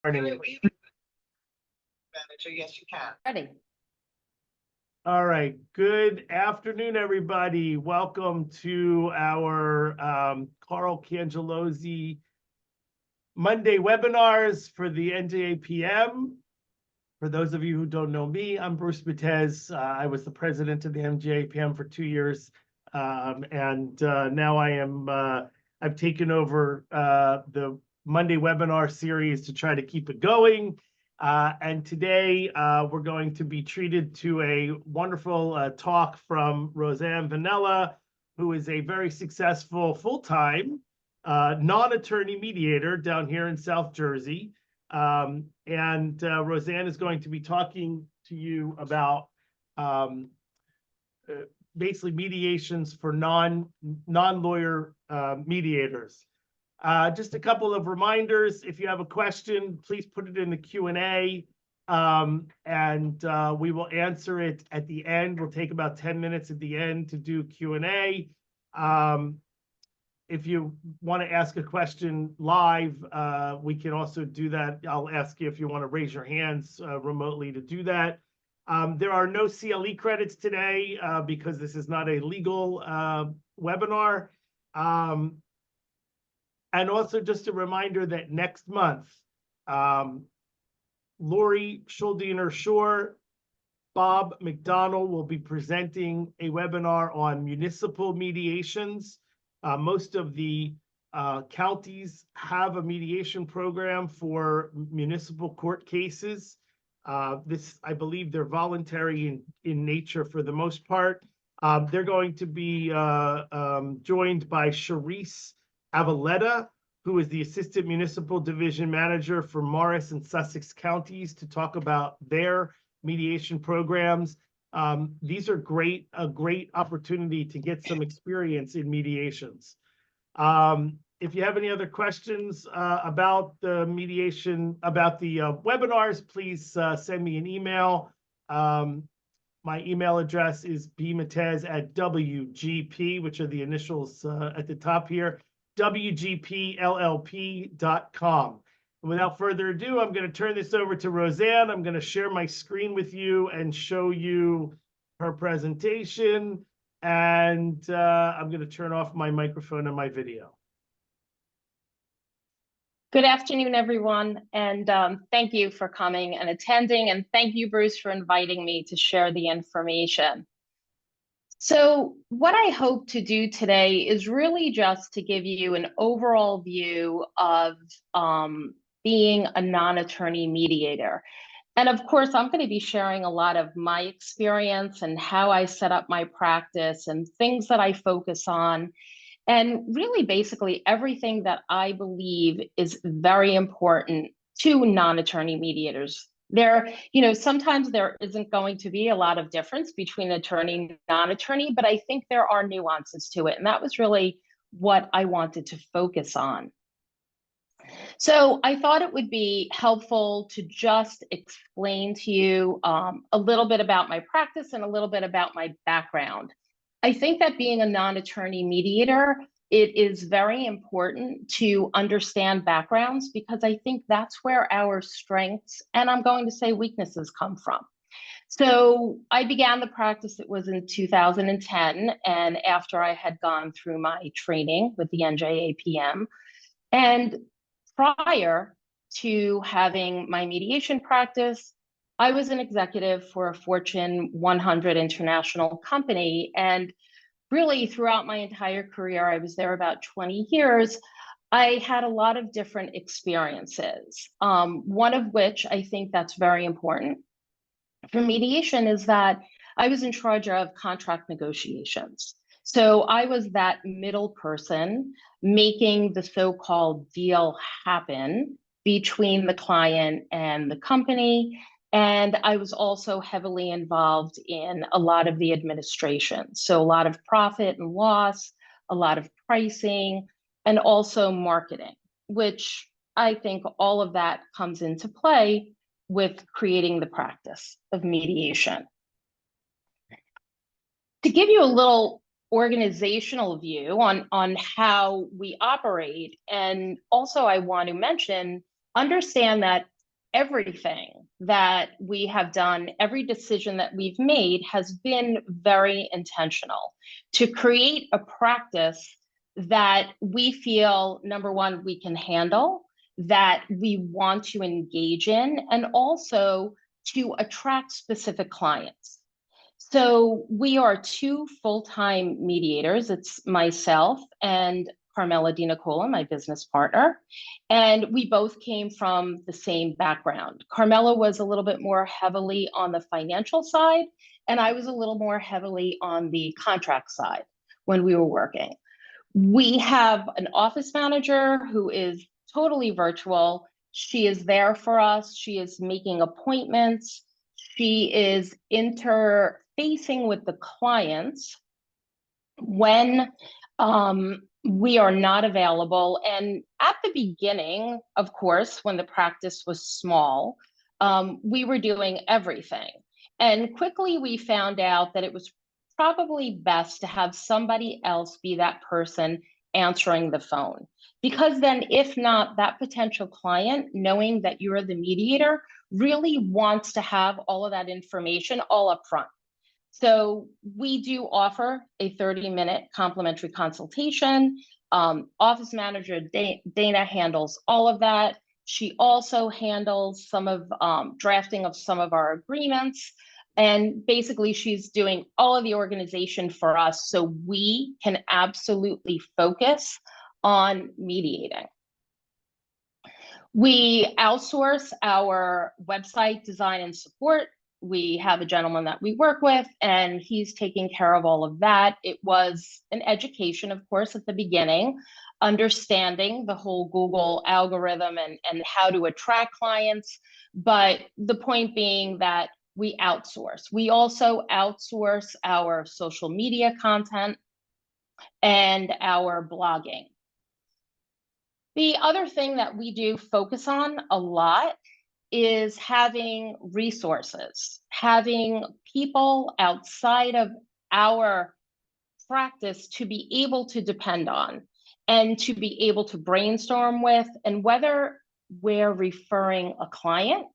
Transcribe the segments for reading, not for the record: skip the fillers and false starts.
Manager, yes, you can. Ready. All right. Good afternoon, everybody. Welcome to our Carl Cangelosi Monday webinars for the NJAPM. For those of you who don't know me, I'm Bruce Matez. I was the president of the NJAPM for 2 years, and now I've taken over the Monday webinar series to try to keep it going. And today we're going to be treated to a wonderful talk from Roseann Vanella, who is a very successful full-time non-attorney mediator down here in South Jersey. Roseann is going to be talking to you about basically mediations for non-lawyer mediators. Just a couple of reminders. If you have a question, please put it in the Q&A, and we will answer it at the end. We'll take about 10 minutes at the end to do Q&A. If you want to ask a question live, we can also do that. I'll ask you if you want to raise your hands remotely to do that. There are no CLE credits today because this is not a legal webinar. And also just a reminder that next month, Lori Schuldiner-Shore, Bob McDonald will be presenting a webinar on municipal mediations. Most of the counties have a mediation program for municipal court cases. I believe they're voluntary in nature for the most part. They're going to be joined by Charisse Avaletta, who is the Assistant Municipal Division Manager for Morris and Sussex counties, to talk about their mediation programs. These are a great opportunity to get some experience in mediations. If you have any other questions about the mediation, about the webinars, please send me an email. My email address is bmatez@WGP, which are the initials at the top here, WGPLLP.com. And without further ado, I'm going to turn this over to Roseann. I'm going to share my screen with you and show you her presentation. And I'm going to turn off my microphone and my video. Good afternoon, everyone. And thank you for coming and attending. And thank you, Bruce, for inviting me to share the information. So what I hope to do today is really just to give you an overall view of being a non-attorney mediator. And of course, I'm going to be sharing a lot of my experience and how I set up my practice and things that I focus on. And really, basically, everything that I believe is very important to non-attorney mediators. Sometimes there isn't going to be a lot of difference between attorney and non-attorney, but I think there are nuances to it. And that was really what I wanted to focus on. So I thought it would be helpful to just explain to you a little bit about my practice and a little bit about my background. I think that being a non-attorney mediator, it is very important to understand backgrounds, because I think that's where our strengths, and I'm going to say weaknesses, come from. So I began the practice, it was in 2010, and after I had gone through my training with the NJAPM. And prior to having my mediation practice, I was an executive for a Fortune 100 international company. And really throughout my entire career, I was there about 20 years, I had a lot of different experiences. One of which I think that's very important for mediation is that I was in charge of contract negotiations. So I was that middle person making the so-called deal happen between the client and the company. And I was also heavily involved in a lot of the administration. So a lot of profit and loss, a lot of pricing, and also marketing, which I think all of that comes into play with creating the practice of mediation. To give you a little organizational view on how we operate, and also I want to mention understand that everything that we have done, every decision that we've made has been very intentional to create a practice that we feel, number one, we can handle, that we want to engage in, and also to attract specific clients. So we are two full-time mediators. It's myself and Carmela Di Nicola, my business partner, and we both came from the same background. Carmela was a little bit more heavily on the financial side, and I was a little more heavily on the contract side when we were working. We have an office manager who is totally virtual. She is there for us. She is making appointments. She is interfacing with the clients when we are not available. And at the beginning, of course, when the practice was small, we were doing everything. And quickly we found out that it was probably best to have somebody else be that person answering the phone. Because then, if not, that potential client, knowing that you're the mediator, really wants to have all of that information all up front. So we do offer a 30-minute complimentary consultation. Office manager Dana handles all of that. She also handles some of drafting of some of our agreements. And basically, she's doing all of the organization for us so we can absolutely focus on mediating. We outsource our website design and support. We have a gentleman that we work with, and he's taking care of all of that. It was an education, of course, at the beginning, understanding the whole Google algorithm and how to attract clients. But the point being that we outsource. We also outsource our social media content and our blogging. The other thing that we do focus on a lot is having resources, having people outside of our practice to be able to depend on and to be able to brainstorm with, and whether we're referring a client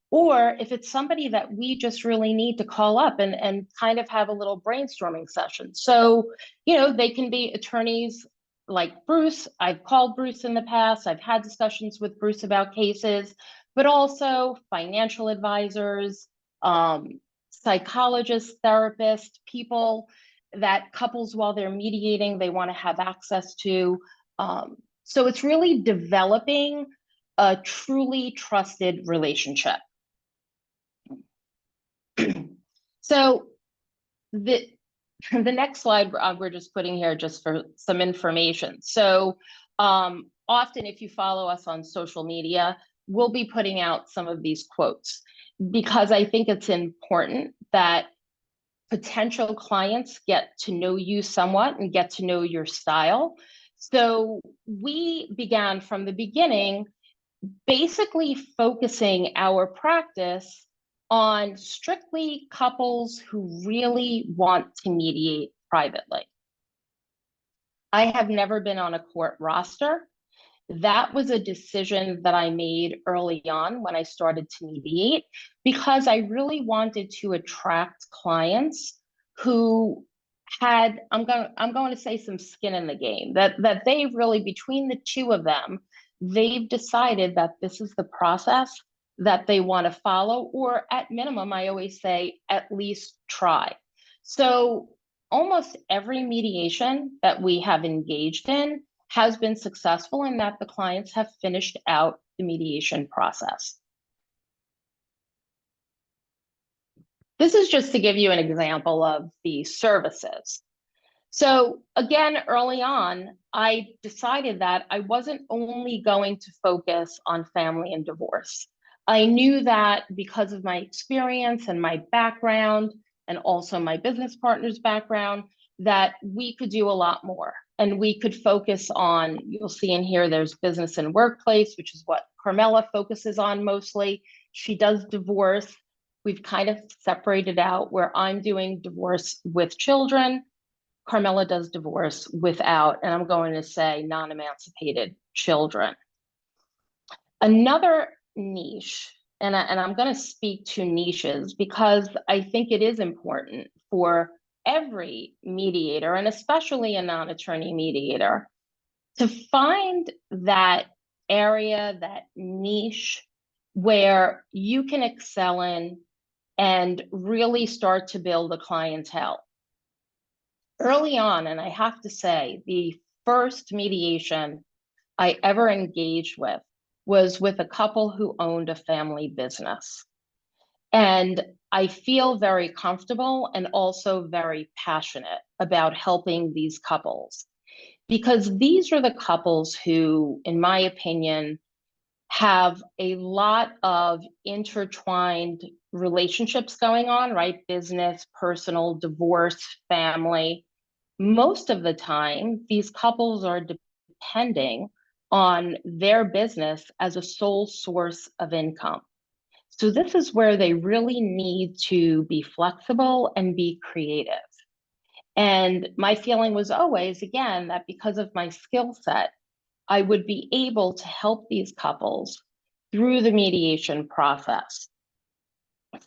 or if it's somebody that we just really need to call up and kind of have a little brainstorming session. So, they can be attorneys like Bruce. I've called Bruce in the past. I've had discussions with Bruce about cases, but also financial advisors, psychologists, therapists, people that couples, while they're mediating, they want to have access to. So it's really developing a truly trusted relationship. So the next slide we're just putting here just for some information. So often if you follow us on social media, we'll be putting out some of these quotes because I think it's important that potential clients get to know you somewhat and get to know your style. So we began from the beginning basically focusing our practice on strictly couples who really want to mediate privately. I have never been on a court roster. That was a decision that I made early on when I started to mediate because I really wanted to attract clients who had, I'm going to say, some skin in the game, that they really, between the two of them, they've decided that this is the process that they want to follow, or at minimum, I always say, at least try. So almost every mediation that we have engaged in has been successful in that the clients have finished out the mediation process. This is just to give you an example of the services. So again, early on, I decided that I wasn't only going to focus on family and divorce. I knew that because of my experience and my background, and also my business partner's background, that we could do a lot more. And we could focus on, you'll see in here, there's business and workplace, which is what Carmela focuses on mostly. She does divorce. We've kind of separated out where I'm doing divorce with children. Carmela does divorce without, and I'm going to say non-emancipated children. Another niche, and I'm going to speak to niches because I think it is important for every mediator, and especially a non-attorney mediator, to find that area, that niche where you can excel in and really start to build a clientele. Early on, and I have to say, the first mediation I ever engaged with was with a couple who owned a family business. And I feel very comfortable and also very passionate about helping these couples, because these are the couples who, in my opinion, have a lot of intertwined relationships going on, right? Business, personal, divorce, family. Most of the time, these couples are depending on their business as a sole source of income. So this is where they really need to be flexible and be creative. And my feeling was always, again, that because of my skill set, I would be able to help these couples through the mediation process.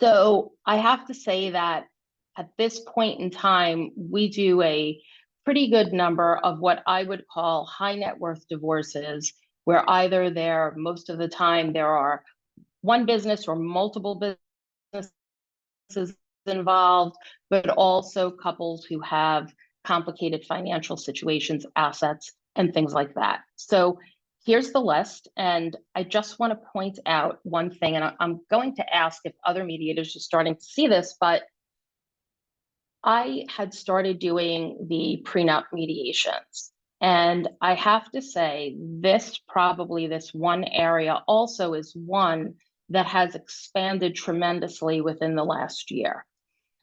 So I have to say that at this point in time, we do a pretty good number of what I would call high net worth divorces, where either most of the time there are one business or multiple businesses involved, but also couples who have complicated financial situations, assets, and things like that. So here's the list. And I just want to point out one thing, and I'm going to ask if other mediators are starting to see this, but I had started doing the prenup mediations. And I have to say, this one area also is one that has expanded tremendously within the last year.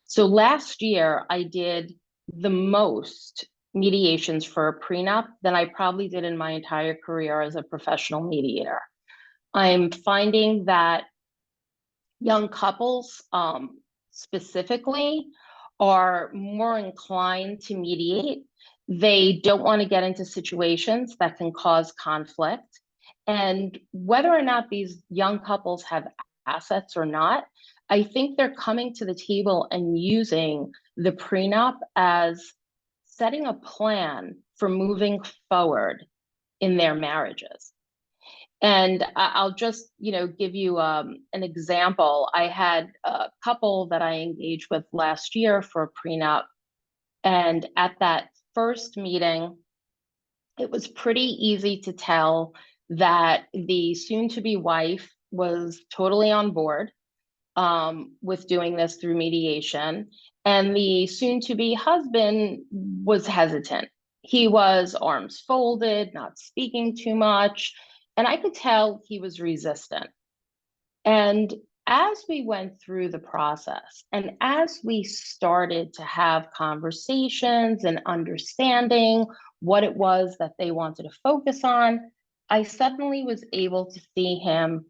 So last year, I did the most mediations for a prenup than I probably did in my entire career as a professional mediator. I'm finding that young couples specifically are more inclined to mediate. They don't want to get into situations that can cause conflict. And whether or not these young couples have assets or not, I think they're coming to the table and using the prenup as setting a plan for moving forward in their marriages. And I'll just, give you an example. I had a couple that I engaged with last year for a prenup. And at that first meeting, it was pretty easy to tell that the soon-to-be wife was totally on board with doing this through mediation. And the soon-to-be husband was hesitant. He was arms folded, not speaking too much. And I could tell he was resistant. And as we went through the process and as we started to have conversations and understanding what it was that they wanted to focus on, I suddenly was able to see him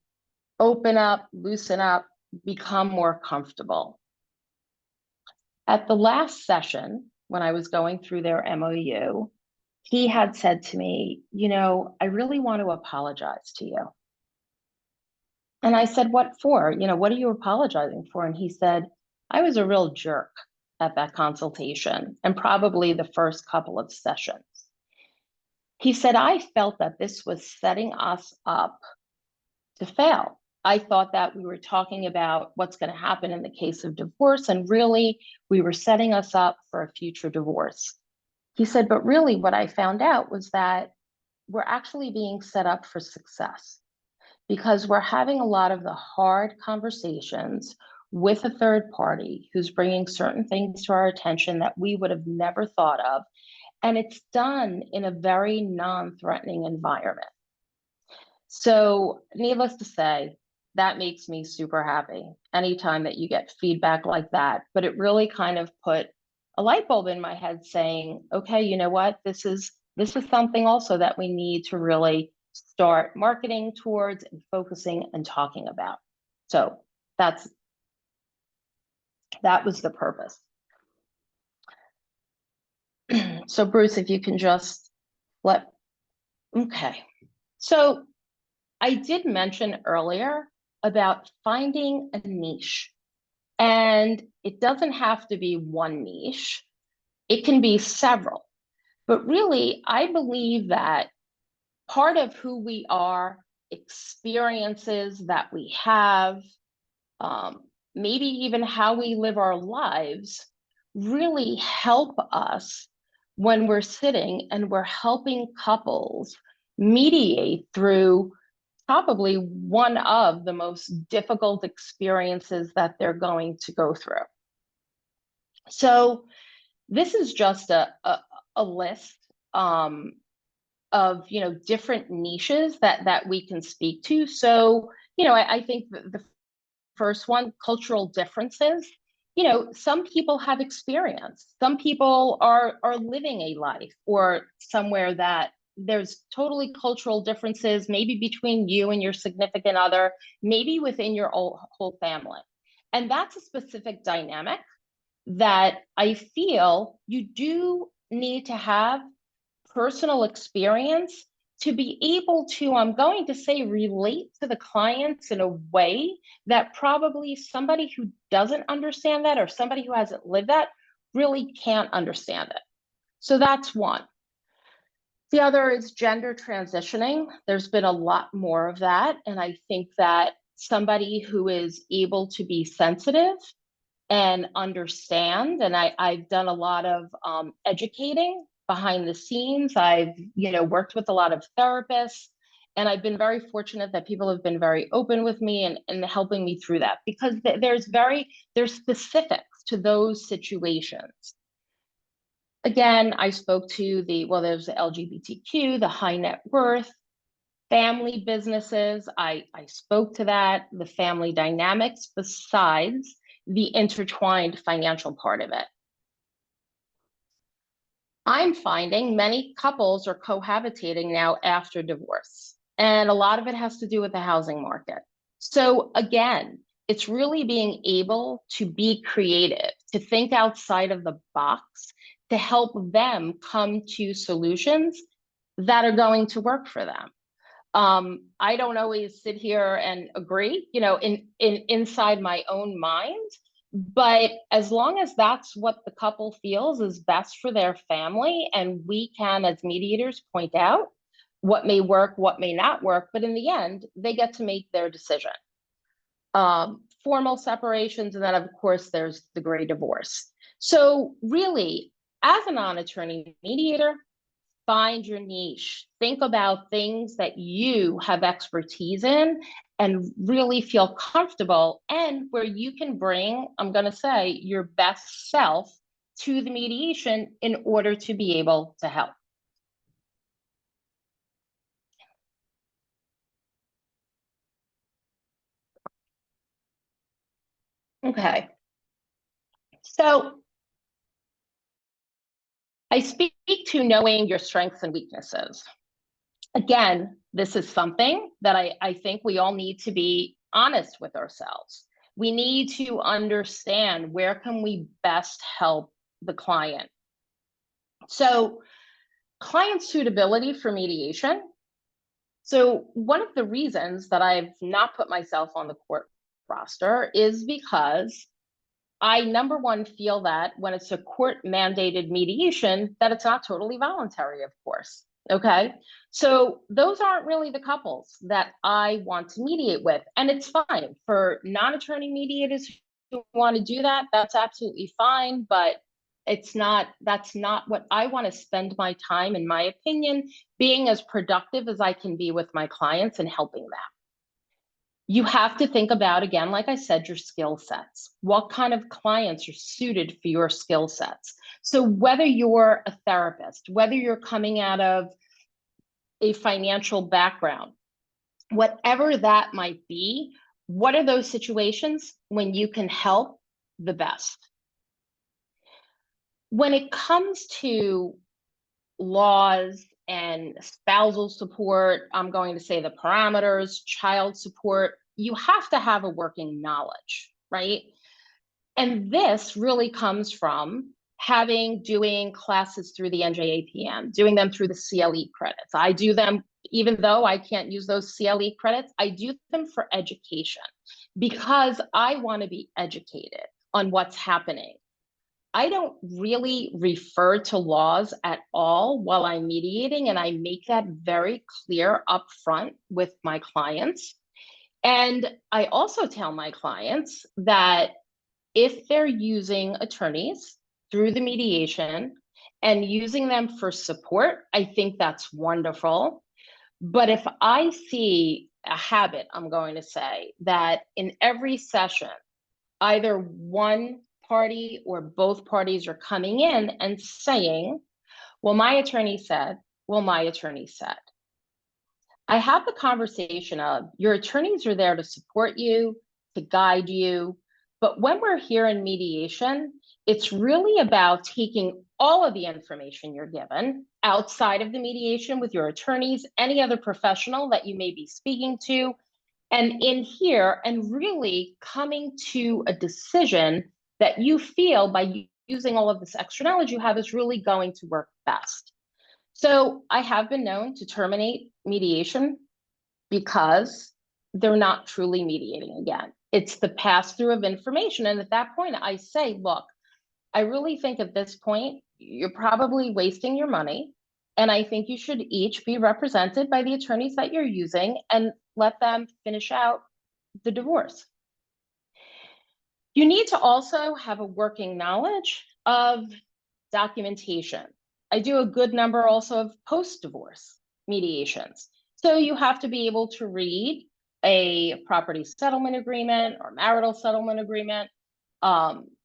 open up, loosen up, become more comfortable. At the last session, when I was going through their MOU, he had said to me, I really want to apologize to you. And I said, what for? What are you apologizing for? And he said, I was a real jerk at that consultation and probably the first couple of sessions. He said, I felt that this was setting us up to fail. I thought that we were talking about what's going to happen in the case of divorce, and really we were setting us up for a future divorce. He said, but really what I found out was that we're actually being set up for success because we're having a lot of the hard conversations with a third party who's bringing certain things to our attention that we would have never thought of. And it's done in a very non-threatening environment. So needless to say, that makes me super happy anytime that you get feedback like that. But it really kind of put a light bulb in my head saying, okay, you know what? This is something also that we need to really start marketing towards and focusing and talking about. So that was the purpose. So Bruce, if you can just okay. So I did mention earlier about finding a niche. And it doesn't have to be one niche, it can be several. But really, I believe that part of who we are, experiences that we have, maybe even how we live our lives, really help us when we're sitting and we're helping couples mediate through probably one of the most difficult experiences that they're going to go through. So this is just a list of different niches that we can speak to. So I think the first one, cultural differences. Some people have experience. Some people are living a life or somewhere that there's totally cultural differences, maybe between you and your significant other, maybe within your whole family. And that's a specific dynamic that I feel you do need to have personal experience to be able to, I'm going to say, relate to the clients in a way that probably somebody who doesn't understand that or somebody who hasn't lived that really can't understand it. So that's one. The other is gender transitioning. There's been a lot more of that. And I think that somebody who is able to be sensitive and understand, and I've done a lot of educating behind the scenes. I've worked with a lot of therapists, and I've been very fortunate that people have been very open with me and helping me through that, because there's specifics to those situations. Again, I spoke to there's the LGBTQ, the high net worth, family businesses. I spoke to that, the family dynamics, besides the intertwined financial part of it. I'm finding many couples are cohabitating now after divorce, and a lot of it has to do with the housing market. So again, it's really being able to be creative, to think outside of the box, to help them come to solutions that are going to work for them. I don't always sit here and agree, inside my own mind, but as long as that's what the couple feels is best for their family, and we can, as mediators, point out what may work, what may not work, but in the end, they get to make their decision. Formal separations, and then of course there's the gray divorce. So really, as a non-attorney mediator, find your niche. Think about things that you have expertise in and really feel comfortable, and where you can bring, I'm going to say, your best self to the mediation in order to be able to help. Okay. So I speak to knowing your strengths and weaknesses. Again, this is something that I think we all need to be honest with ourselves. We need to understand where can we best help the client. So client suitability for mediation. So one of the reasons that I've not put myself on the court roster is because I, number one, feel that when it's a court mandated mediation, that it's not totally voluntary, of course. Okay. So those aren't really the couples that I want to mediate with. And it's fine for non-attorney mediators who want to do that. That's absolutely fine. But that's not what I want to spend my time, in my opinion, being as productive as I can be with my clients and helping them. You have to think about, again, like I said, your skill sets. What kind of clients are suited for your skill sets? So whether you're a therapist, whether you're coming out of a financial background, whatever that might be, what are those situations when you can help the best? When it comes to laws and spousal support, I'm going to say the parameters, child support, you have to have a working knowledge, right? And this really comes from doing classes through the NJAPM, doing them through the CLE credits. I do them, even though I can't use those CLE credits, I do them for education because I want to be educated on what's happening. I don't really refer to laws at all while I'm mediating, and I make that very clear up front with my clients. And I also tell my clients that if they're using attorneys through the mediation and using them for support, I think that's wonderful. But if I see a habit, I'm going to say, that in every session, either one party or both parties are coming in and saying, well, my attorney said, well, my attorney said. I have the conversation of your attorneys are there to support you, to guide you. But when we're here in mediation, it's really about taking all of the information you're given outside of the mediation with your attorneys, any other professional that you may be speaking to, and in here, and really coming to a decision that you feel by using all of this extra knowledge you have is really going to work best. So I have been known to terminate mediation because they're not truly mediating again. It's the pass through of information. And at that point, I say, look, I really think at this point, you're probably wasting your money. And I think you should each be represented by the attorneys that you're using and let them finish out the divorce. You need to also have a working knowledge of documentation. I do a good number also of post-divorce mediations. So you have to be able to read a property settlement agreement or marital settlement agreement.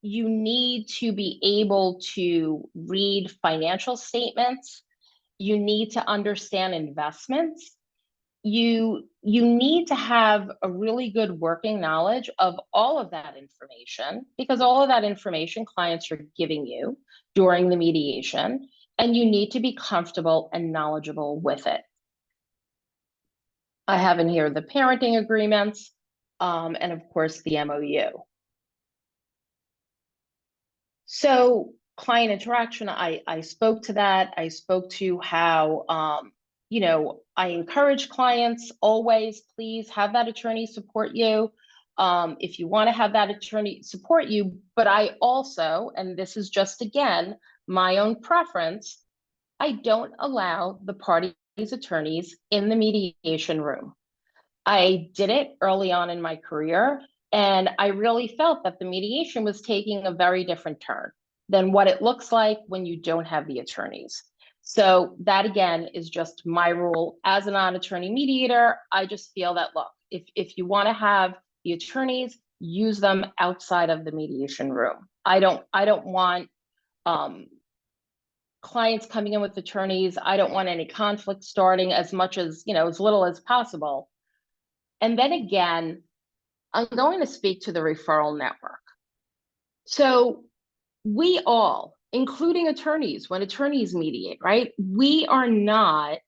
You need to be able to read financial statements. You need to understand investments. You need to have a really good working knowledge of all of that information, because all of that information clients are giving you during the mediation, and you need to be comfortable and knowledgeable with it. I have in here the parenting agreements, and of course the MOU. So client interaction, I spoke to that. I spoke to how, I encourage clients always, please have that attorney support you. If you want to have that attorney support you, but I also, and this is just again, my own preference, I don't allow the parties' attorneys in the mediation room. I did it early on in my career, and I really felt that the mediation was taking a very different turn than what it looks like when you don't have the attorneys. So that again is just my rule as a non-attorney mediator. I just feel that, look, if you want to have the attorneys, use them outside of the mediation room. I don't want clients coming in with attorneys. I don't want any conflict starting as much as, as little as possible. And then again, I'm going to speak to the referral network. So we all, including attorneys, when attorneys mediate, right? We are not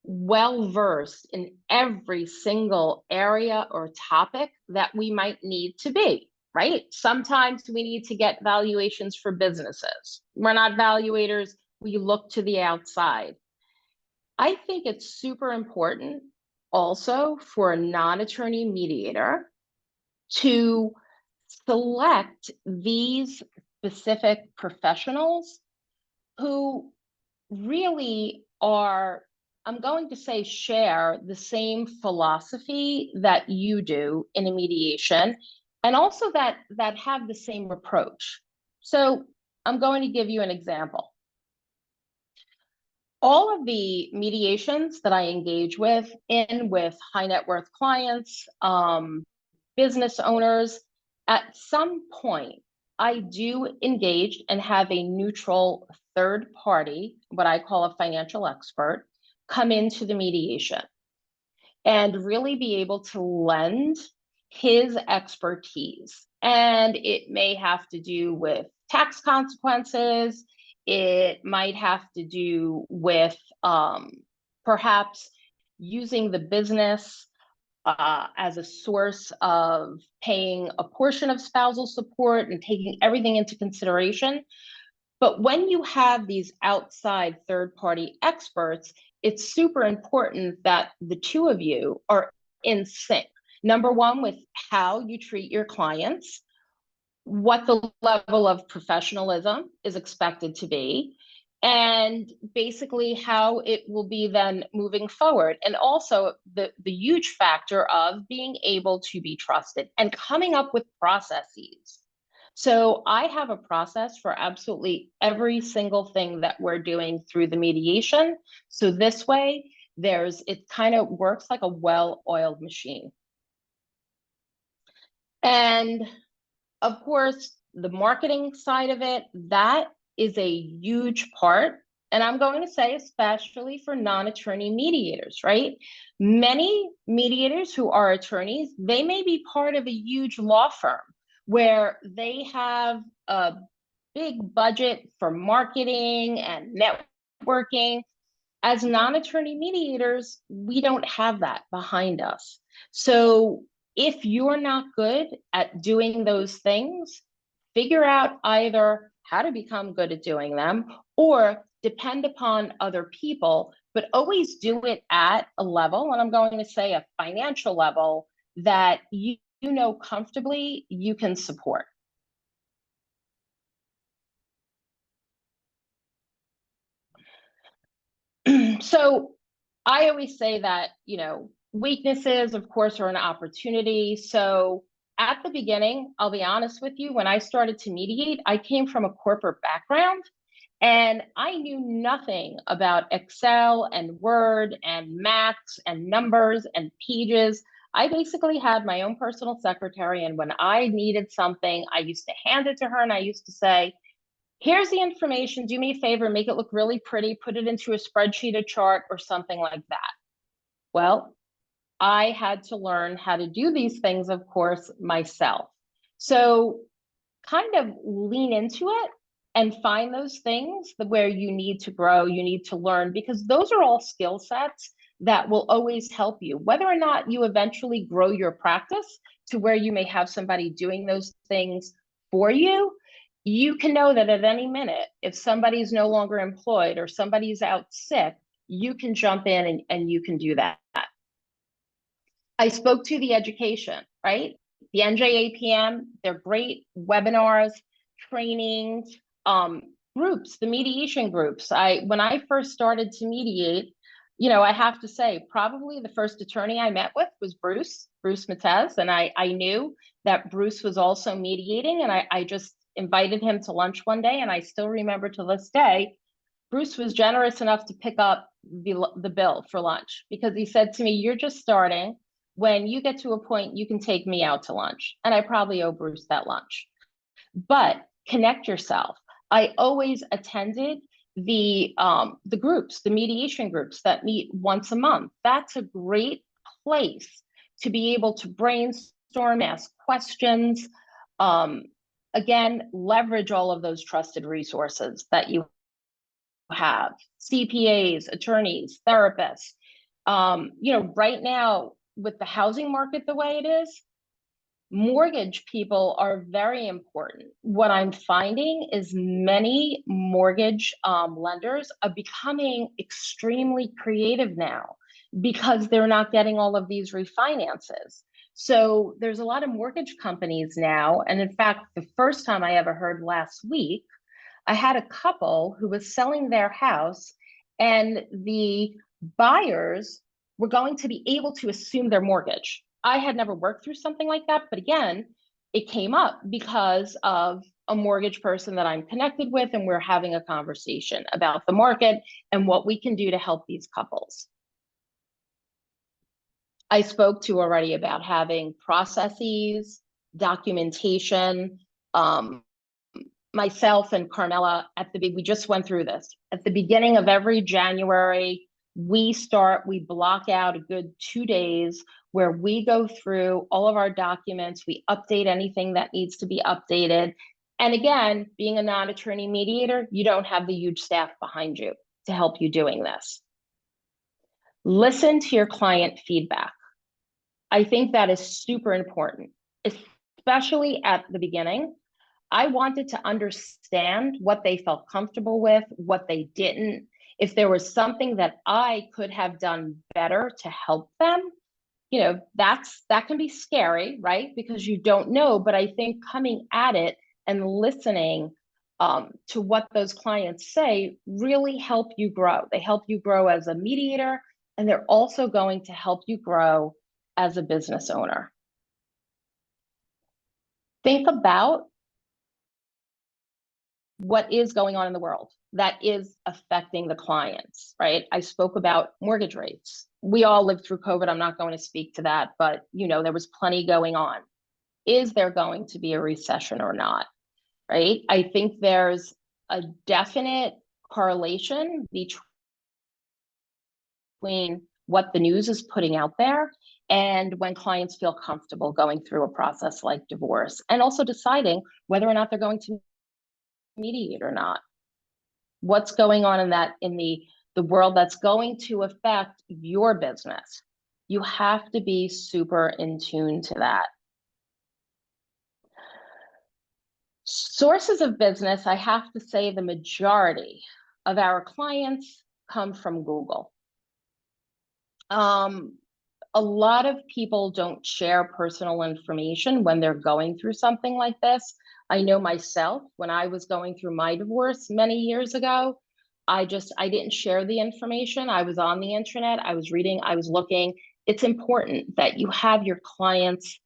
well-versed in every single area or topic that we might need to be, right? Sometimes we need to get valuations for businesses. We're not valuators, we look to the outside. I think it's super important also for a non-attorney mediator to select these specific professionals who really are, I'm going to say, share the same philosophy that you do in a mediation, and also that have the same approach. So I'm going to give you an example. All of the mediations that I engage with high net worth clients, business owners, at some point, I do engage and have a neutral third party, what I call a financial expert, come into the mediation and really be able to lend his expertise. And it may have to do with tax consequences. It might have to do with perhaps using the business as a source of paying a portion of spousal support and taking everything into consideration. But when you have these outside third-party experts, it's super important that the two of you are in sync. Number one, with how you treat your clients, what the level of professionalism is expected to be, and basically how it will be then moving forward. And also the huge factor of being able to be trusted and coming up with processes. So I have a process for absolutely every single thing that we're doing through the mediation. So this way, it kind of works like a well-oiled machine. And of course, the marketing side of it, that is a huge part. And I'm going to say, especially for non-attorney mediators, right? Many mediators who are attorneys, they may be part of a huge law firm where they have a big budget for marketing and networking. As non-attorney mediators, we don't have that behind us. So if you're not good at doing those things, figure out either how to become good at doing them or depend upon other people, but always do it at a level, and I'm going to say a financial level, that you know comfortably you can support. So I always say that, weaknesses, of course, are an opportunity. So at the beginning, I'll be honest with you, when I started to mediate, I came from a corporate background and I knew nothing about Excel and Word and maths and numbers and pages. I basically had my own personal secretary, and when I needed something, I used to hand it to her and I used to say, here's the information, do me a favor, make it look really pretty, put it into a spreadsheet, a chart, or something like that. Well, I had to learn how to do these things, of course, myself. So kind of lean into it and find those things where you need to grow, you need to learn, because those are all skill sets that will always help you. Whether or not you eventually grow your practice to where you may have somebody doing those things for you, you can know that at any minute, if somebody's no longer employed or somebody's out sick, you can jump in and you can do that. I spoke to the education, right? The NJAPM, they're great webinars, trainings, groups, the mediation groups. When I first started to mediate, I have to say, probably the first attorney I met with was Bruce Matez. And I knew that Bruce was also mediating, and I just invited him to lunch one day. And I still remember to this day, Bruce was generous enough to pick up the bill for lunch because he said to me, you're just starting. When you get to a point, you can take me out to lunch. And I probably owe Bruce that lunch. But connect yourself. I always attended the groups, the mediation groups that meet once a month. That's a great place to be able to brainstorm, ask questions. Again, leverage all of those trusted resources that you have. CPAs, attorneys, therapists. Right now, with the housing market the way it is, mortgage people are very important. What I'm finding is many mortgage lenders are becoming extremely creative now because they're not getting all of these refinances. So there's a lot of mortgage companies now. And in fact, the first time I ever heard last week, I had a couple who was selling their house and the buyers were going to be able to assume their mortgage. I had never worked through something like that, but again, it came up because of a mortgage person that I'm connected with, and we're having a conversation about the market and what we can do to help these couples. I spoke to already about having processes, documentation. Myself and Carmela, we just went through this. At the beginning of every January, we block out a good 2 days where we go through all of our documents, we update anything that needs to be updated. And again, being a non-attorney mediator, you don't have the huge staff behind you to help you doing this. Listen to your client feedback. I think that is super important, especially at the beginning. I wanted to understand what they felt comfortable with, what they didn't, if there was something that I could have done better to help them. That can be scary, right? Because you don't know, but I think coming at it and listening to what those clients say really help you grow. They help you grow as a mediator, and they're also going to help you grow as a business owner. Think about what is going on in the world that is affecting the clients, right? I spoke about mortgage rates. We all lived through COVID. I'm not going to speak to that, but there was plenty going on. Is there going to be a recession or not, right? I think there's a definite correlation between what the news is putting out there and when clients feel comfortable going through a process like divorce, and also deciding whether or not they're going to mediate or not. What's going on in the world that's going to affect your business? You have to be super in tune to that. Sources of business, I have to say the majority of our clients come from Google. A lot of people don't share personal information when they're going through something like this. I know myself, when I was going through my divorce many years ago, I didn't share the information. I was on the internet, I was reading, I was looking. It's important that you have your clients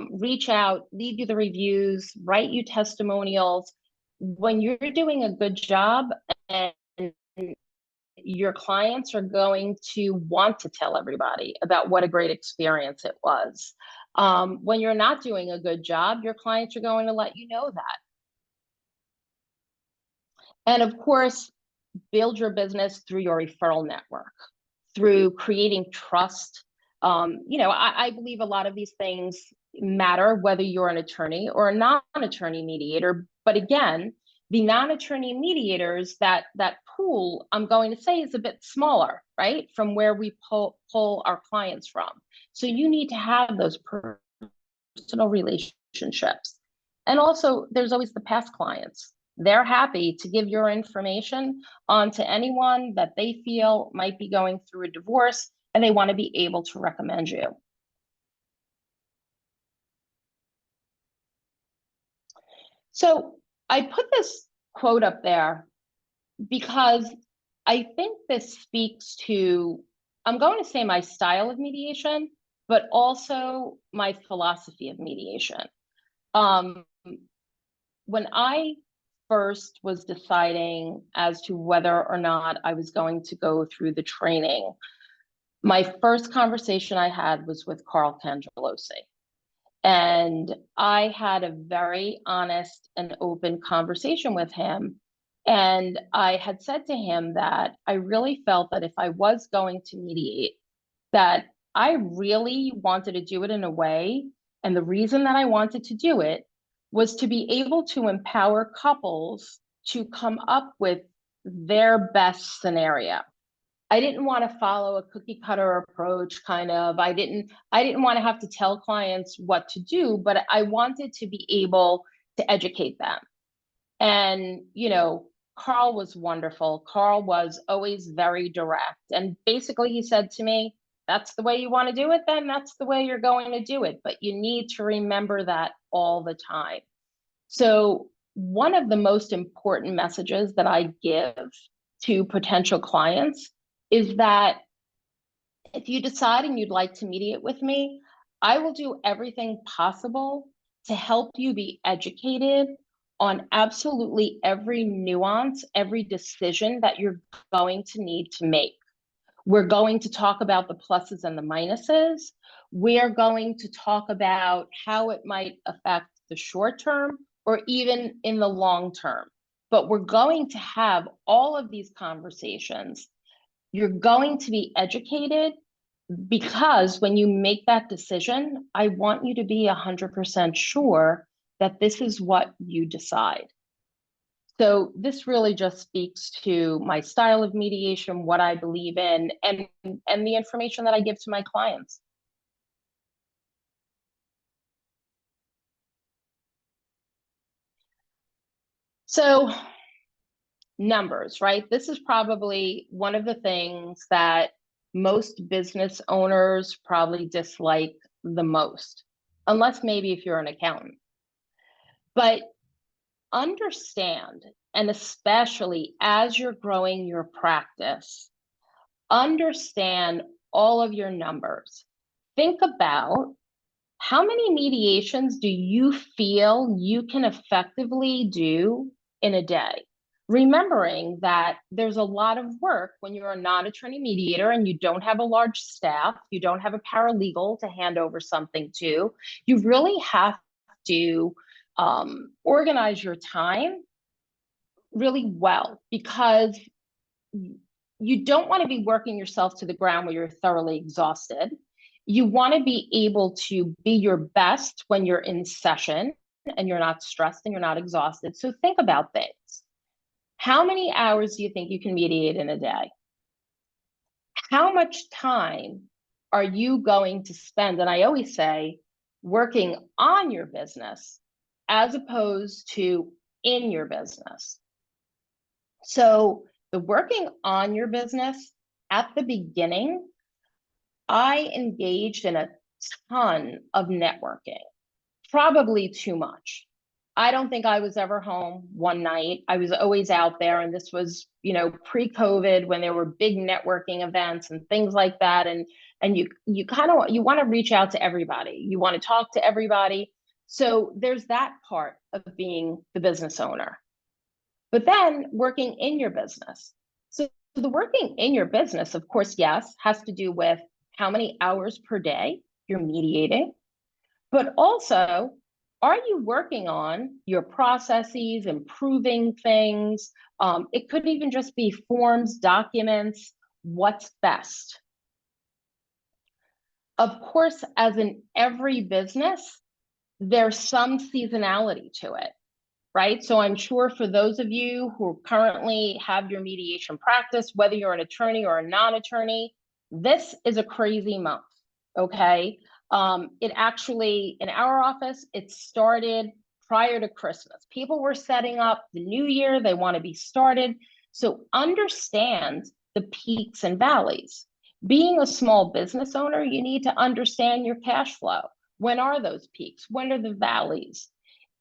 reach out, leave you the reviews, write you testimonials. When you're doing a good job, and your clients are going to want to tell everybody about what a great experience it was. When you're not doing a good job, your clients are going to let you know that. And of course, build your business through your referral network, through creating trust. I believe a lot of these things matter, whether you're an attorney or a non-attorney mediator. But again, the non-attorney mediators, that pool, I'm going to say, is a bit smaller, right? From where we pull our clients from. So you need to have those personal relationships. And also, there's always the past clients. They're happy to give your information on to anyone that they feel might be going through a divorce, and they want to be able to recommend you. So I put this quote up there because I think this speaks to, I'm going to say, my style of mediation, but also my philosophy of mediation. When I first was deciding as to whether or not I was going to go through the training, my first conversation I had was with Cangelosi. And I had a very honest and open conversation with him. And I had said to him that I really felt that if I was going to mediate, that I really wanted to do it in a way. And the reason that I wanted to do it was to be able to empower couples to come up with their best scenario. I didn't want to follow a cookie cutter approach, kind of. I didn't want to have to tell clients what to do, but I wanted to be able to educate them. And, Carl was wonderful. Carl was always very direct. And basically he said to me, that's the way you want to do it, then that's the way you're going to do it. But you need to remember that all the time. So one of the most important messages that I give to potential clients is that if you decide and you'd like to mediate with me, I will do everything possible to help you be educated on absolutely every nuance, every decision that you're going to need to make. We're going to talk about the pluses and the minuses. We're going to talk about how it might affect the short term or even in the long term. But we're going to have all of these conversations. You're going to be educated, because when you make that decision, I want you to be 100% sure that this is what you decide. So this really just speaks to my style of mediation, what I believe in, and the information that I give to my clients. So numbers, right? This is probably one of the things that most business owners probably dislike the most, unless maybe if you're an accountant. But understand, and especially as you're growing your practice, understand all of your numbers. Think about how many mediations do you feel you can effectively do in a day? Remembering that there's a lot of work when you're a non-attorney mediator and you don't have a large staff, you don't have a paralegal to hand over something to. You really have to organize your time really well, because you don't want to be working yourself to the ground where you're thoroughly exhausted. You want to be able to be your best when you're in session and you're not stressed and you're not exhausted. So think about things. How many hours do you think you can mediate in a day? How much time are you going to spend? And I always say, working on your business as opposed to in your business. So the working on your business, at the beginning, I engaged in a ton of networking, probably too much. I don't think I was ever home one night. I was always out there, and this was, pre-COVID, when there were big networking events and things like that. And you kind of you want to reach out to everybody. You want to talk to everybody. So there's that part of being the business owner. But then working in your business. So the working in your business, of course, yes, has to do with how many hours per day you're mediating, but also, are you working on your processes, improving things? It could even just be forms, documents, what's best. Of course, as in every business, there's some seasonality to it, right? So I'm sure for those of you who currently have your mediation practice, whether you're an attorney or a non-attorney, this is a crazy month, okay? It actually, in our office, it started prior to Christmas. People were setting up the new year, they want to be started. So understand the peaks and valleys. Being a small business owner, you need to understand your cash flow. When are those peaks? When are the valleys?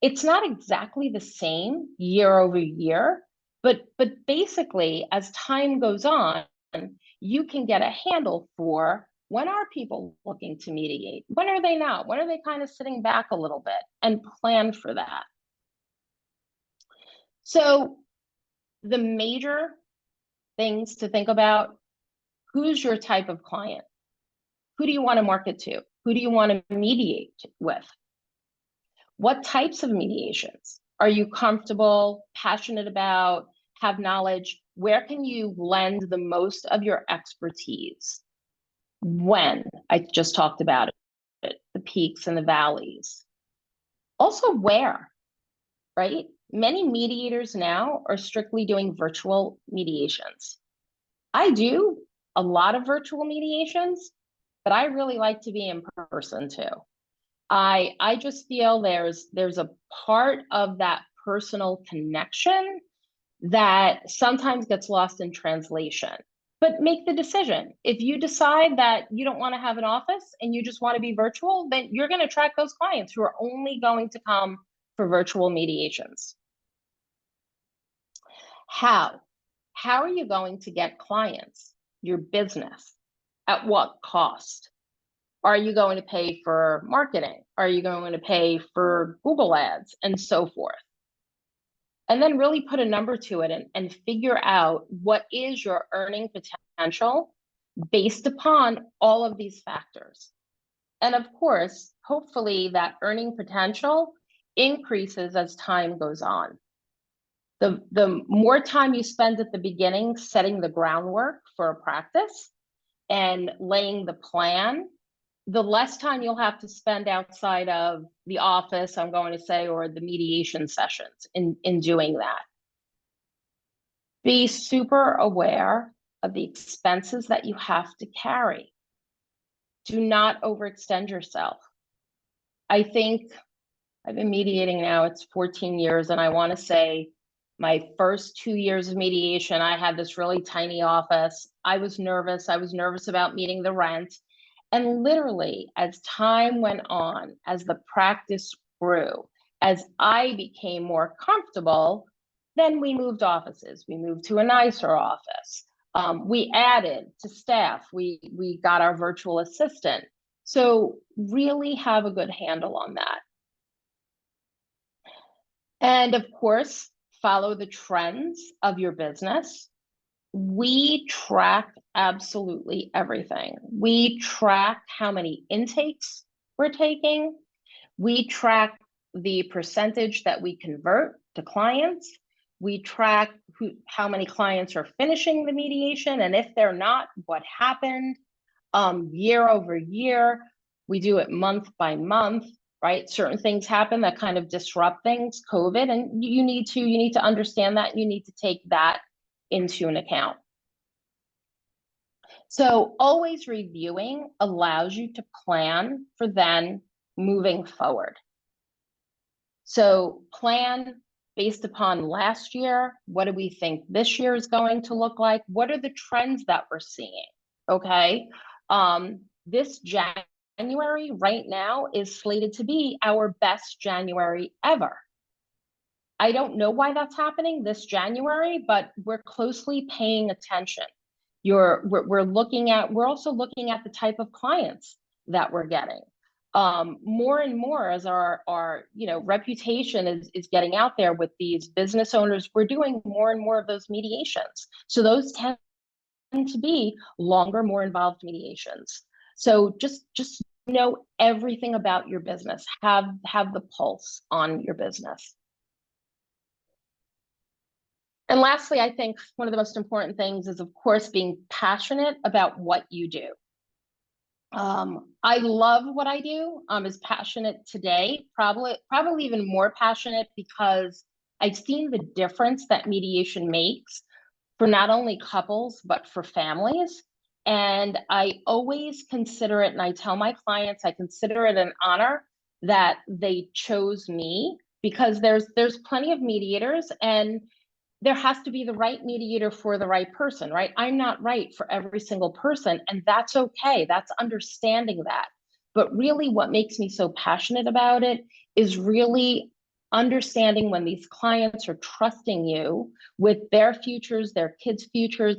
It's not exactly the same year over year, but basically, as time goes on, you can get a handle for, when are people looking to mediate? When are they not? When are they kind of sitting back a little bit, and plan for that? So the major things to think about: who's your type of client? Who do you want to market to? Who do you want to mediate with? What types of mediations are you comfortable, passionate about, have knowledge? Where can you lend the most of your expertise? When? I just talked about it, the peaks and the valleys. Also, where, right? Many mediators now are strictly doing virtual mediations. I do a lot of virtual mediations, but I really like to be in person too. I just feel there's a part of that personal connection that sometimes gets lost in translation. But make the decision. If you decide that you don't want to have an office and you just want to be virtual, then you're going to attract those clients who are only going to come for virtual mediations. How? How are you going to get clients? Your business. At what cost? Are you going to pay for marketing? Are you going to pay for Google ads, and so forth? And then really put a number to it and figure out what is your earning potential based upon all of these factors. And of course, hopefully that earning potential increases as time goes on. The more time you spend at the beginning setting the groundwork for a practice and laying the plan, the less time you'll have to spend outside of the office, I'm going to say, or the mediation sessions in doing that. Be super aware of the expenses that you have to carry. Do not overextend yourself. I think I've been mediating now, it's 14 years, and I want to say My first 2 years of mediation, I had this really tiny office. I was nervous. I was nervous about meeting the rent. And literally, as time went on, as the practice grew, as I became more comfortable, then we moved offices. We moved to a nicer office. We added to staff. We got our virtual assistant. So really have a good handle on that. And of course, follow the trends of your business. We track absolutely everything. We track how many intakes we're taking. We track the percentage that we convert to clients. We track how many clients are finishing the mediation, and if they're not, what happened year over year. We do it month by month, right? Certain things happen that kind of disrupt things, COVID, and you need to understand that. You need to take that into an account. So always reviewing allows you to plan for then moving forward. So plan based upon last year. What do we think this year is going to look like? What are the trends that we're seeing? Okay. This January right now is slated to be our best January ever. I don't know why that's happening this January, but we're closely paying attention. We're also looking at the type of clients that we're getting. More and more as our reputation is getting out there with these business owners, we're doing more and more of those mediations. So those tend to be longer, more involved mediations. So just know everything about your business. Have the pulse on your business. And lastly, I think one of the most important things is, of course, being passionate about what you do. I love what I do. I'm as passionate today, probably even more passionate, because I've seen the difference that mediation makes for not only couples, but for families. And I always consider it, and I tell my clients, I consider it an honor that they chose me, because there's plenty of mediators, and there has to be the right mediator for the right person, right? I'm not right for every single person, and that's okay. That's understanding that. But really what makes me so passionate about it is really understanding when these clients are trusting you with their futures, their kids' futures,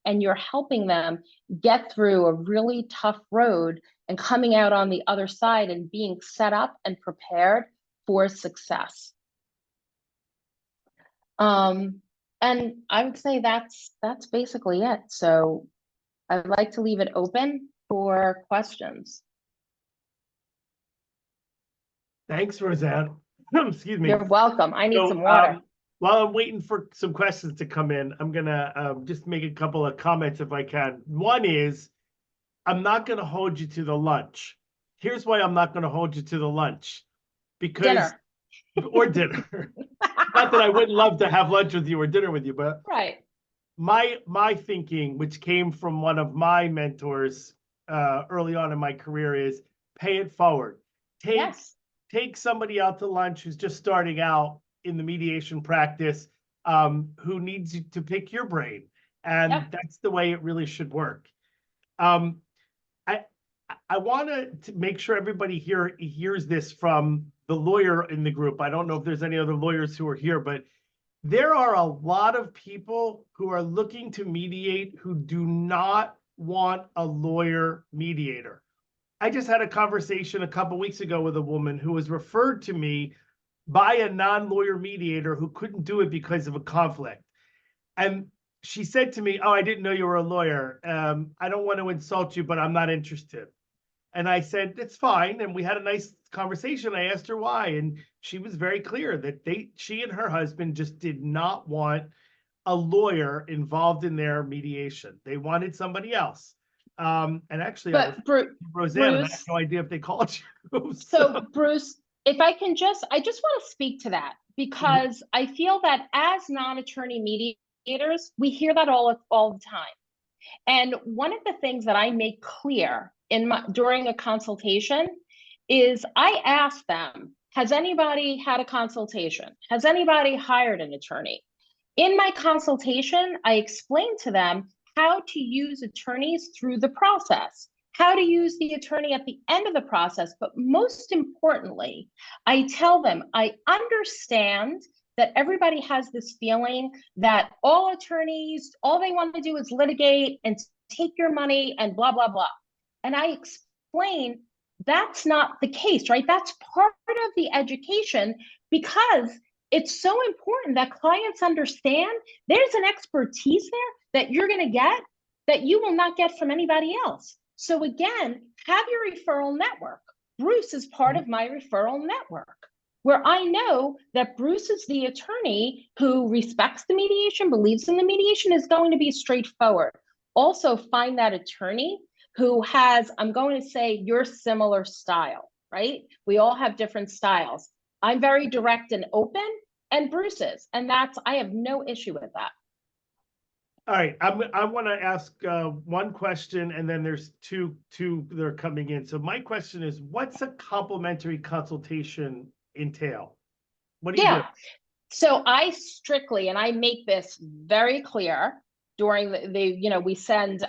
and you're helping them get through a really tough road and coming out on the other side and being set up and prepared for success. And I would say that's basically it. So I'd like to leave it open for questions. Thanks, Roseann. Excuse me. You're welcome. I need some water. While I'm waiting for some questions to come in, I'm gonna just make a couple of comments if I can. One is, I'm not gonna hold you to the lunch. Here's why I'm not gonna hold you to the lunch. Because Dinner. Or dinner. Not that I wouldn't love to have lunch with you or dinner with you, but right. My thinking, which came from one of my mentors early on in my career, is pay it forward. Take somebody out to lunch who's just starting out in the mediation practice, who needs you to pick your brain, and that's the way it really should work. I want to make sure everybody here hears this from the lawyer in the group. I don't know if there's any other lawyers who are here, but there are a lot of people who are looking to mediate who do not want a lawyer mediator. I just had a conversation a couple weeks ago with a woman who was referred to me by a non-lawyer mediator who couldn't do it because of a conflict. And she said to me, "Oh, I didn't know you were a lawyer. I don't want to insult you, but I'm not interested." And I said, "It's fine." And we had a nice conversation. I asked her why, and she was very clear that she and her husband just did not want a lawyer involved in their mediation. They wanted somebody else. And actually, Roseann, I have no idea if they called you. So Bruce, if I can I just want to speak to that, because I feel that as non-attorney mediators, we hear that all the time. And one of the things that I make clear during a consultation is I ask them, Has anybody had a consultation? Has anybody hired an attorney? In my consultation, I explain to them how to use attorneys through the process, how to use the attorney at the end of the process. But most importantly, I tell them I understand that everybody has this feeling that all attorneys, all they want to do is litigate and take your money and blah, blah, blah. And I explain that's not the case, right? That's part of the education, because it's so important that clients understand there's an expertise there that you're going to get that you will not get from anybody else. So again, have your referral network. Bruce is part of my referral network, where I know that Bruce is the attorney who respects the mediation, believes in the mediation, is going to be straightforward. Also find that attorney who has, I'm going to say, your similar style, right? We all have different styles. I'm very direct and open, and Bruce is, and I have no issue with that. All right, I want to ask one question, and then there's two that are coming in. So my question is, what's a complimentary consultation entail? What do you do? So I strictly, and I make this very clear during we send,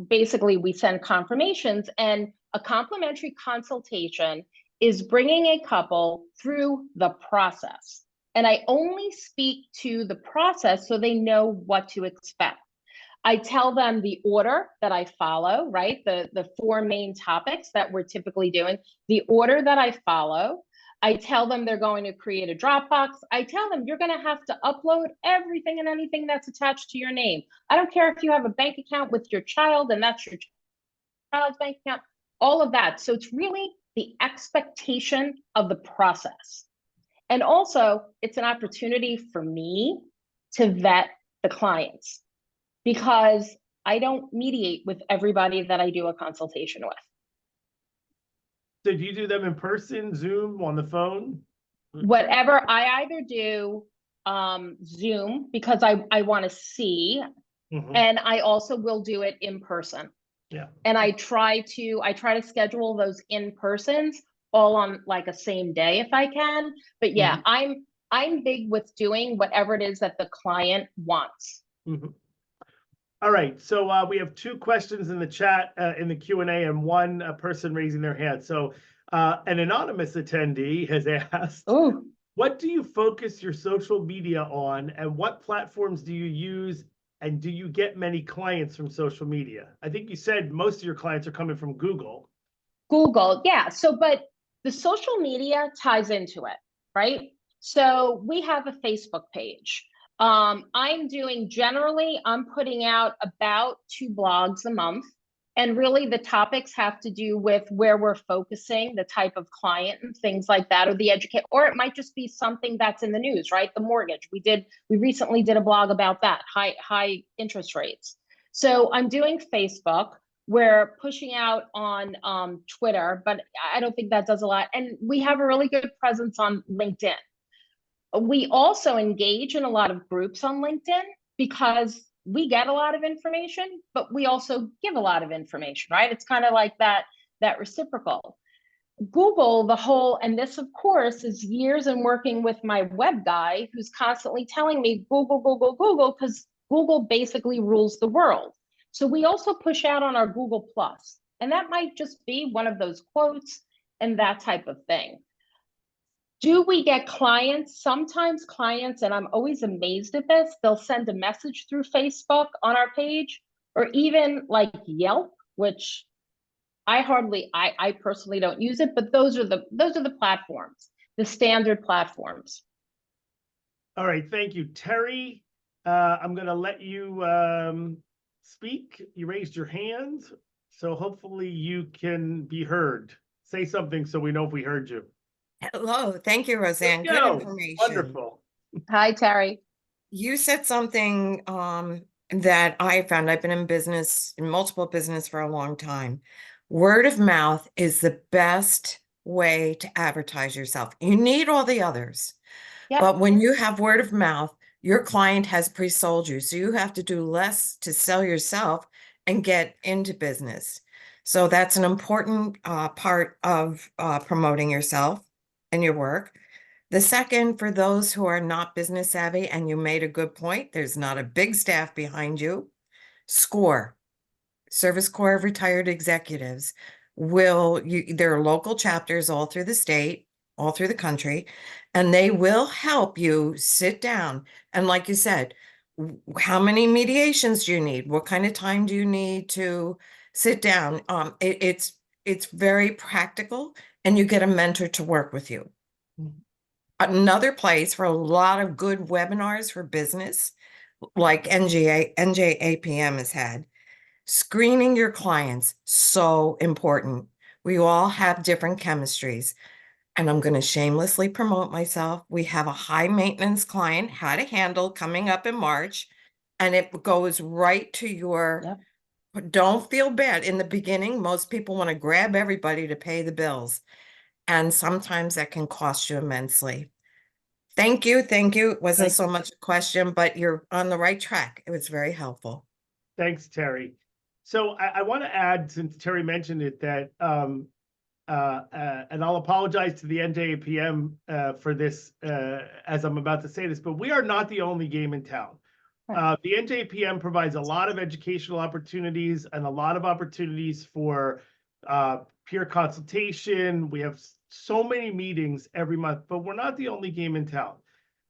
basically we send confirmations, and a complimentary consultation is bringing a couple through the process. And I only speak to the process so they know what to expect. I tell them the order that I follow, right? The four main topics that we're typically doing, the order that I follow. I tell them they're going to create a Dropbox. I tell them you're going to have to upload everything and anything that's attached to your name. I don't care if you have a bank account with your child and that's your child's bank account, all of that. So it's really the expectation of the process. And also, it's an opportunity for me to vet the clients, because I don't mediate with everybody that I do a consultation with. So do you do them in person, Zoom, on the phone? Whatever. I either do Zoom, because I want to see, and I also will do it in person. Yeah. And I try to schedule those in persons all on like a same day if I can. But yeah, I'm big with doing whatever it is that the client wants. All right, so we have two questions in the chat, in the Q&A, and one person raising their hand. So an anonymous attendee has asked, what do you focus your social media on, and what platforms do you use, and do you get many clients from social media? I think you said most of your clients are coming from Google. Google, yeah. So, but the social media ties into it, right? So we have a Facebook page. I'm putting out about 2 blogs a month. And really the topics have to do with where we're focusing, the type of client and things like that, or the educate, or it might just be something that's in the news, right? The mortgage. We recently did a blog about that, high interest rates. So I'm doing Facebook. We're pushing out on Twitter, but I don't think that does a lot. And we have a really good presence on LinkedIn. We also engage in a lot of groups on LinkedIn, because we get a lot of information, but we also give a lot of information, right? It's kind of like that reciprocal. Google, and this of course is years in working with my web guy who's constantly telling me Google, Google, Google, because Google basically rules the world. So we also push out on our Google Plus, and that might just be one of those quotes and that type of thing. Do we get clients? Sometimes clients, and I'm always amazed at this, they'll send a message through Facebook on our page, or even like Yelp, which I personally don't use it, but those are the platforms, the standard platforms. All right, thank you. Terry, I'm going to let you speak. You raised your hand, so hopefully you can be heard. Say something so we know if we heard you. Hello, thank you, Roseann. Good information. Wonderful. Hi, Terry. You said something that I found. I've been in multiple business for a long time. Word of mouth is the best way to advertise yourself. You need all the others. Yep. But when you have word of mouth, your client has pre-sold you. So you have to do less to sell yourself and get into business. So that's an important part of promoting yourself. in your work. The second, for those who are not business savvy, and you made a good point, there's not a big staff behind you. SCORE, Service Corps of Retired Executives, there are local chapters all through the state, all through the country, and they will help you sit down. And like you said, how many mediations do you need? What kind of time do you need to sit down? It's very practical, and you get a mentor to work with you. Another place for a lot of good webinars for business, like NJAPM has had. Screening your clients, so important. We all have different chemistries. And I'm going to shamelessly promote myself. We have a high maintenance client, how to handle, coming up in March. And it goes right to your, don't feel bad. In the beginning, most people want to grab everybody to pay the bills. And sometimes that can cost you immensely. Thank you. Thank you. It wasn't so much a question, but you're on the right track. It was very helpful. Thanks, Terry. So I want to add, since Terry mentioned it, that, and I'll apologize to the NJAPM for this, as I'm about to say this, but we are not the only game in town. The NJAPM provides a lot of educational opportunities and a lot of opportunities for peer consultation. We have so many meetings every month, but we're not the only game in town.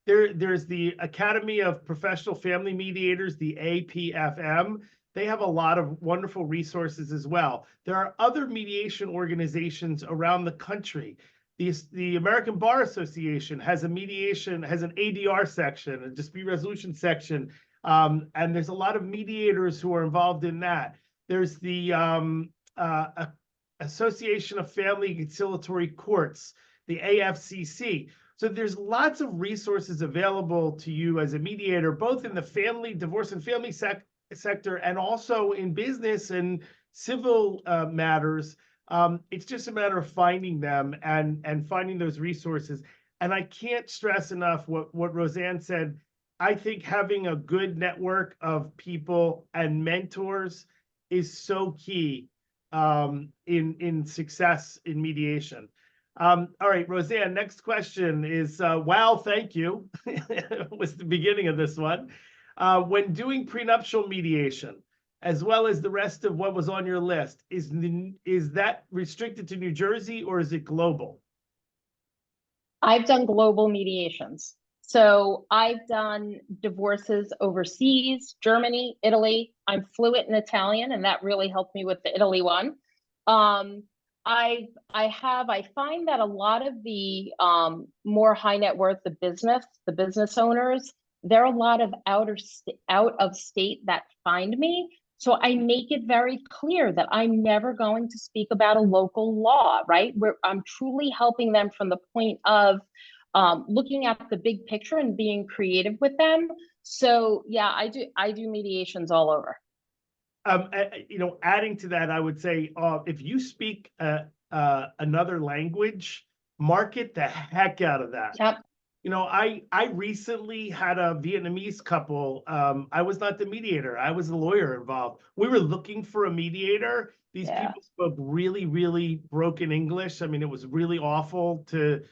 There's the Academy of Professional Family Mediators, the APFM. They have a lot of wonderful resources as well. There are other mediation organizations around the country. The American Bar Association has an ADR section, a dispute resolution section, and there's a lot of mediators who are involved in that. There's the Association of Family Conciliatory Courts, the AFCC. So there's lots of resources available to you as a mediator, both in the divorce and family sector, and also in business and civil matters. It's just a matter of finding them and finding those resources. And I can't stress enough what Roseann said. I think having a good network of people and mentors is so key in success in mediation. All right, Roseann, next question is, wow, thank you, was the beginning of this one. When doing prenuptial mediation, as well as the rest of what was on your list, is that restricted to New Jersey or is it global? I've done global mediations. So I've done divorces overseas, Germany, Italy. I'm fluent in Italian, and that really helped me with the Italy one. I find that a lot of the more high net worth, the business owners, there are a lot of out of state that find me. So I make it very clear that I'm never going to speak about a local law, right? I'm truly helping them from the point of looking at the big picture and being creative with them. So yeah, I do mediations all over. Adding to that, I would say if you speak another language, market the heck out of that. Yep. I recently had a Vietnamese couple. I was not the mediator. I was the lawyer involved. We were looking for a mediator. These people spoke really, really broken English. I mean, it was really awful to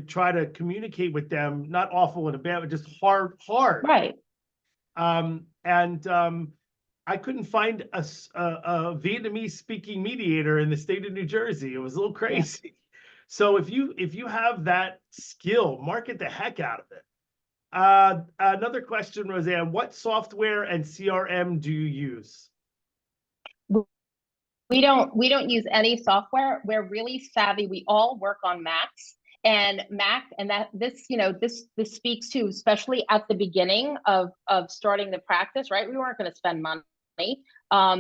try to communicate with them. Not awful in a bad, but just hard. Right. I couldn't find a Vietnamese speaking mediator in the state of New Jersey. It was a little crazy. Yeah. So if you have that skill, market the heck out of it. Another question, Roseann, what software and CRM do you use? We don't use any software. We're really savvy. We all work on Macs, and that this speaks to, especially at the beginning of starting the practice, right? We weren't going to spend money.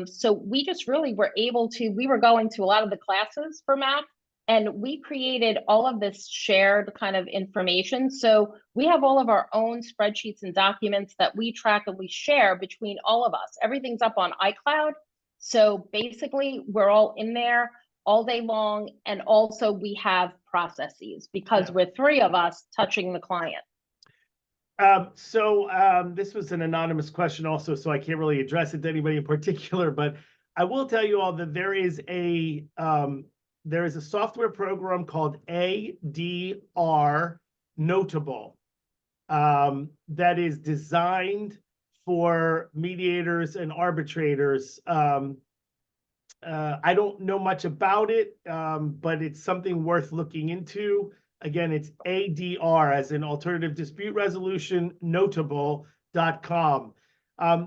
So we just really were able to, we were going to a lot of the classes for Mac, and we created all of this shared kind of information. So we have all of our own spreadsheets and documents that we track and we share between all of us. Everything's up on iCloud. So basically we're all in there all day long. And also we have processes because we're three of us touching the client. This was an anonymous question also, so I can't really address it to anybody in particular, but I will tell you all that there is a there is a software program called ADR Notable that is designed for mediators and arbitrators. I don't know much about it, but it's something worth looking into. Again, it's ADR, as in Alternative Dispute Resolution, notable.com.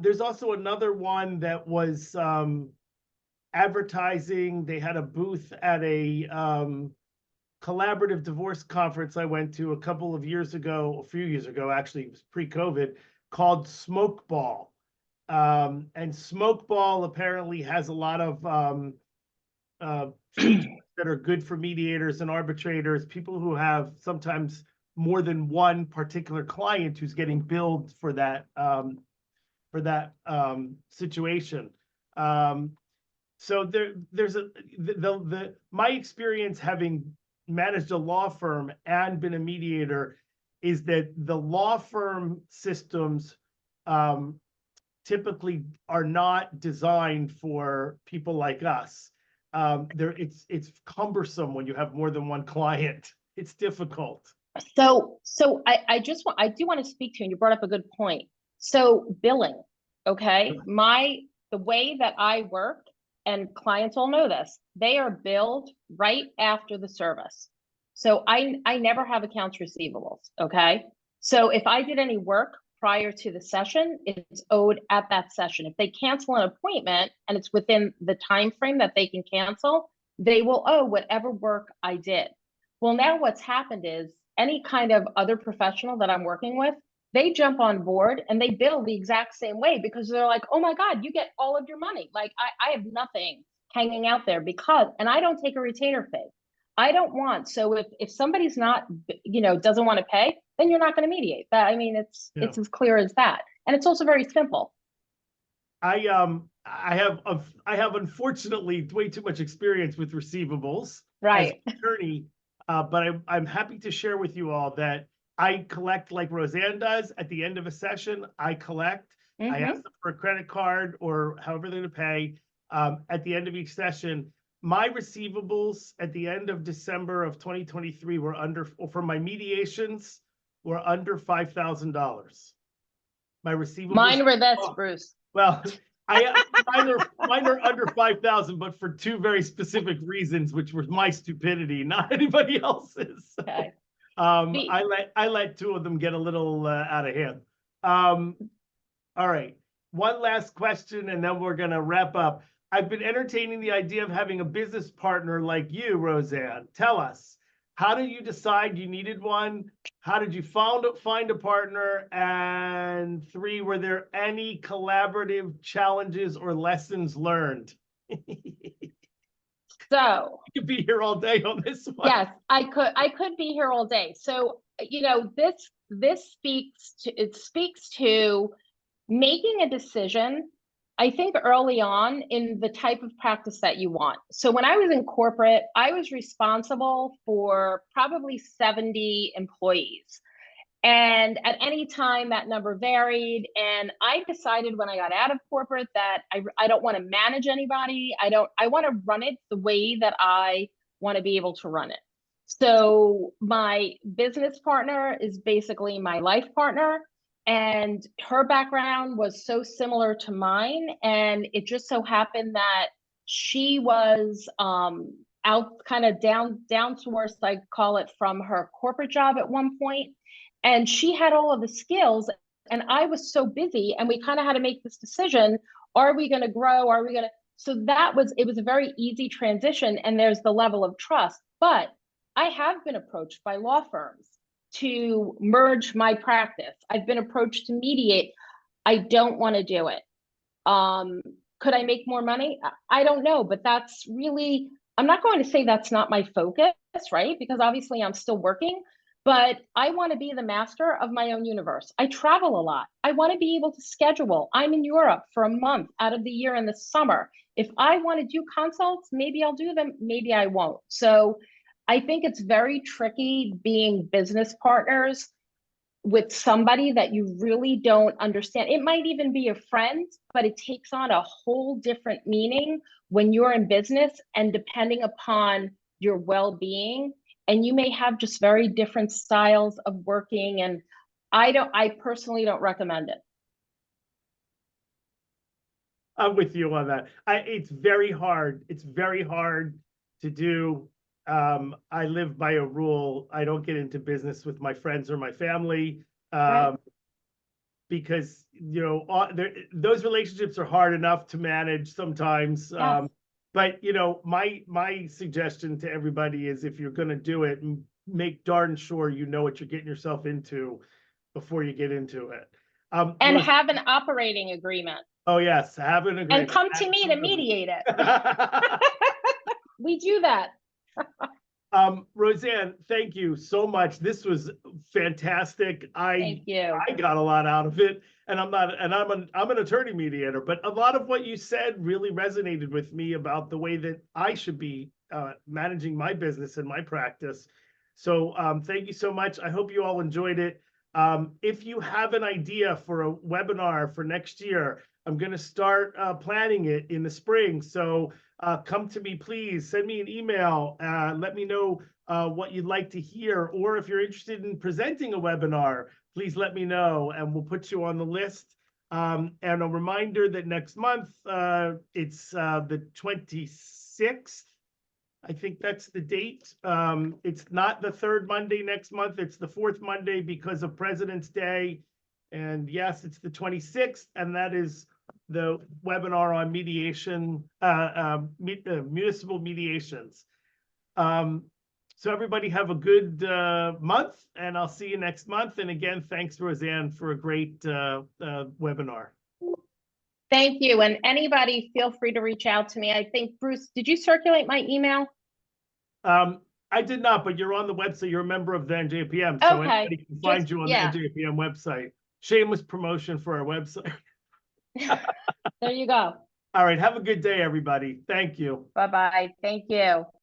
There's also another one that was advertising. They had a booth at a collaborative divorce conference I went to a few years ago, actually, it was pre-COVID, called Smokeball. And Smokeball apparently has a lot of features that are good for mediators and arbitrators, people who have sometimes more than one particular client who's getting billed for that situation. So there's my experience having managed a law firm and been a mediator is that the law firm systems typically are not designed for people like us. It's cumbersome when you have more than one client. It's difficult. So I do want to speak to you, and you brought up a good point. So billing, okay? The way that I work, and clients all know this, they are billed right after the service. So I never have accounts receivables, okay? So if I did any work prior to the session, it's owed at that session. If they cancel an appointment and it's within the time frame that they can cancel, they will owe whatever work I did. Well, now what's happened is any kind of other professional that I'm working with, they jump on board and they bill the exact same way because they're like, oh my God, you get all of your money. Like I have nothing hanging out there and I don't take a retainer fee. I don't want, so if somebody's not, doesn't want to pay, then you're not going to mediate. That, I mean, it's as clear as that. And it's also very simple. I have unfortunately way too much experience with receivables as an attorney, but I'm happy to share with you all that I collect like Roseann does at the end of a session. I collect. I ask them for a credit card or however they're going to pay at the end of each session. My receivables at the end of December of 2023 were for my mediations were under $5,000. My receivables. Mine were this, Bruce. Well, mine are under 5,000, but for two very specific reasons, which were my stupidity, not anybody else's. Okay. I let two of them get a little out of hand. All right. One last question, and then we're gonna wrap up. I've been entertaining the idea of having a business partner like you, Roseann. Tell us, how did you decide you needed one? How did you find a partner? And 3, were there any collaborative challenges or lessons learned? So you could be here all day on this one. Yes, I could be here all day. So, this speaks to making a decision, I think, early on in the type of practice that you want. So when I was in corporate, I was responsible for probably 70 employees. And at any time that number varied. And I decided when I got out of corporate that I don't want to manage anybody. I want to run it the way that I want to be able to run it. So my business partner is basically my life partner. And her background was so similar to mine. And it just so happened that she was out kind of down to earth, I call it, from her corporate job at one point. And she had all of the skills. And I was so busy. And we kind of had to make this decision. Are we going to grow? Are we going to? So it was a very easy transition. And there's the level of trust. But I have been approached by law firms to merge my practice. I've been approached to mediate. I don't want to do it. Could I make more money? I don't know, but that's really, I'm not going to say that's not my focus, right? Because obviously I'm still working, but I want to be the master of my own universe. I travel a lot. I want to be able to schedule. I'm in Europe for a month out of the year in the summer. If I want to do consults, maybe I'll do them, maybe I won't. So I think it's very tricky being business partners with somebody that you really don't understand. It might even be a friend, but it takes on a whole different meaning when you're in business and depending upon your well-being, and you may have just very different styles of working, and I personally don't recommend it. I'm with you on that. It's very hard. It's very hard to do. I live by a rule. I don't get into business with my friends or my family. Right. Because, you know, those relationships are hard enough to manage sometimes. Yes. But, you know, my suggestion to everybody is, if you're going to do it, make darn sure you know what you're getting yourself into before you get into it. And have an operating agreement. Oh, yes, have an agreement. And come to me to mediate it. We do that. Roseann, thank you so much. This was fantastic. Thank you. I got a lot out of it, and I'm an attorney mediator, but a lot of what you said really resonated with me about the way that I should be managing my business and my practice. So thank you so much. I hope you all enjoyed it. If you have an idea for a webinar for next year, I'm going to start planning it in the spring. So come to me, please. Send me an email. Let me know what you'd like to hear. Or if you're interested in presenting a webinar, please let me know, and we'll put you on the list. And a reminder that next month, it's the 26th. I think that's the date. It's not the third Monday next month. It's the fourth Monday because of President's Day. And yes, it's the 26th, and that is the webinar on mediation, municipal mediations. So everybody have a good month, and I'll see you next month. And again, thanks, Roseann, for a great webinar. Thank you. And anybody, feel free to reach out to me. I think, Bruce, did you circulate my email? I did not, but you're on the website. You're a member of the NJPM, so Okay. anybody can find you on the NJPM website. Shameless promotion for our website. There you go. All right. Have a good day, everybody. Thank you. Bye-bye. Thank you.